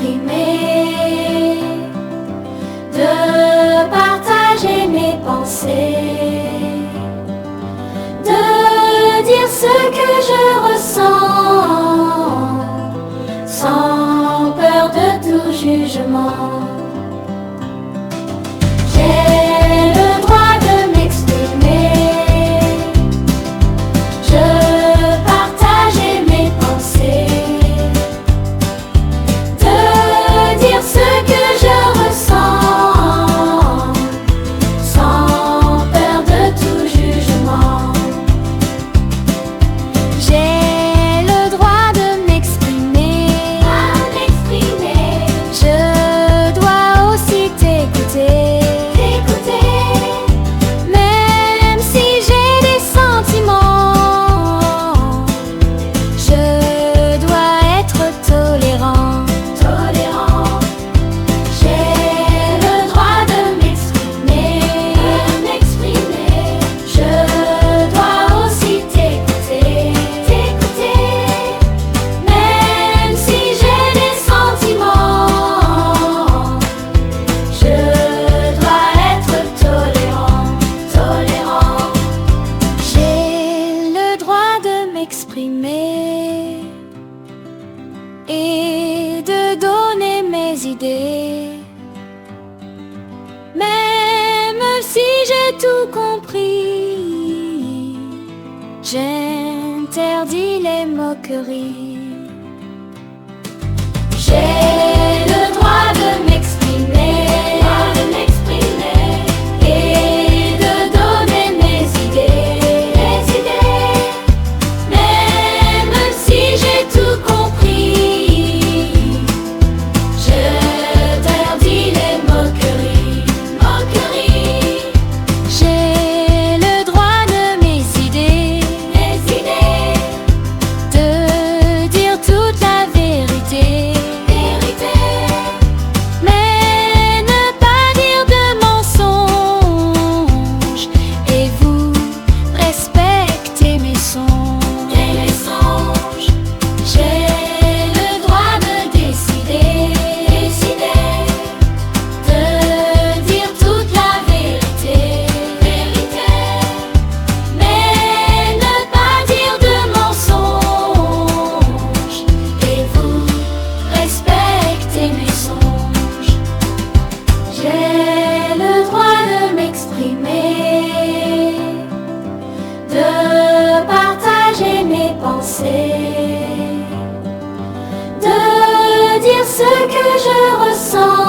m'exprimer, de partager mes pensées, de dire ce que je ressens, sans peur de tout jugement. J'ai le droit de m'exprimer, je partageais mes pensées, de dire ce que je ressens, sans peur de tout jugement. J'ai le droit de m'exprimer, je dois aussi t'écouter. M'exprimer et de donner mes idées, même si j'ai tout compris, j'interdis les moqueries. J'ai le droit de m'exprimer, et de donner mes idées, même si j'ai tout compris, je t'interdis les moqueries. J'ai le droit de mes idées, de dire toute la vérité, mais ne pas dire de mensonges, et vous respectez mes songes. J'ai le droit de décider, de dire toute la vérité, mais ne pas dire de mensonges, et vous respectez mes songes. J'ai le droit de m'exprimer, de partager mes pensées, de dire ce que je ressens,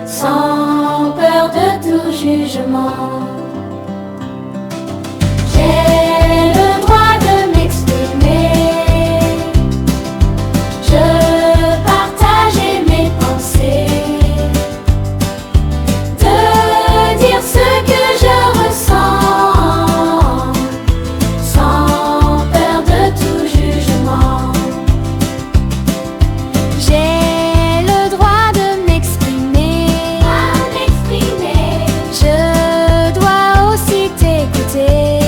sans peur de tout jugement. J'ai le droit de m'exprimer, je partageais mes pensées, de dire ce que je ressens, sans peur de tout jugement. J'ai le droit de m'exprimer, je dois aussi t'écouter.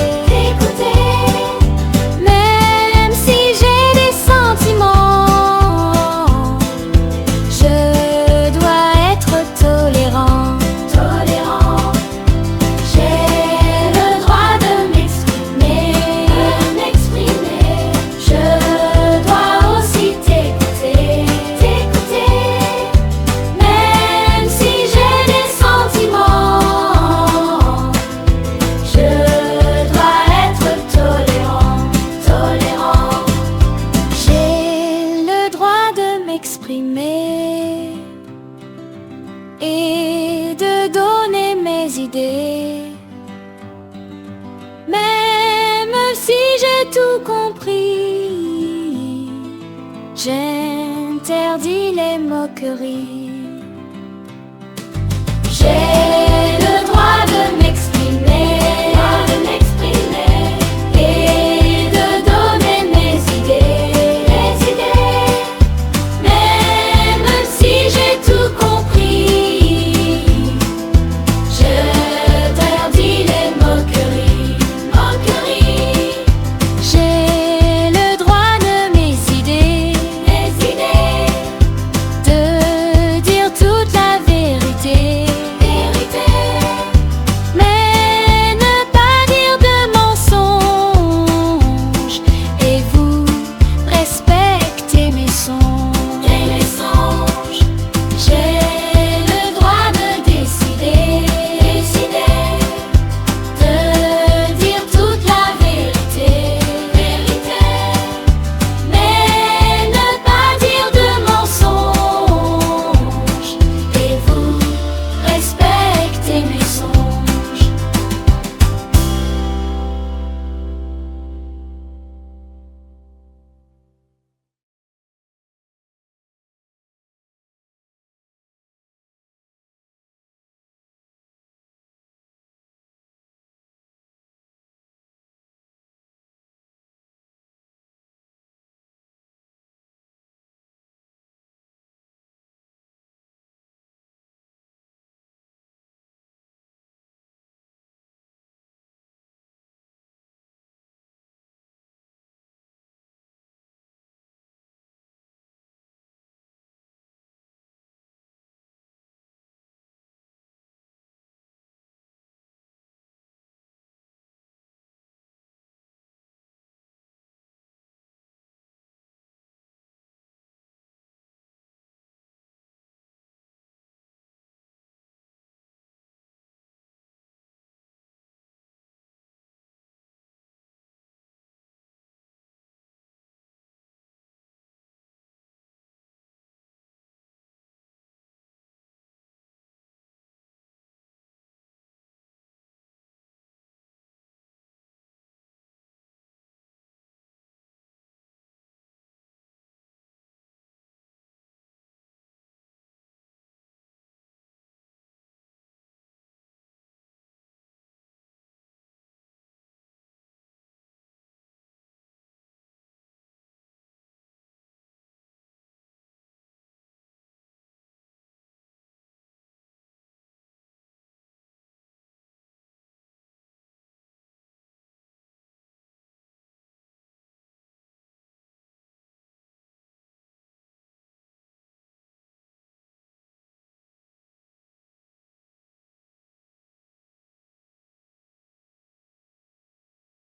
Même si j'ai des sentiments, je dois être tolérant. J'ai le droit de m'exprimer, je dois aussi t'écouter, même si j'ai des sentiments, je dois être tolérant. J'ai le droit de m'exprimer et de donner mes idées, même si j'ai tout compris, j'interdis les moqueries.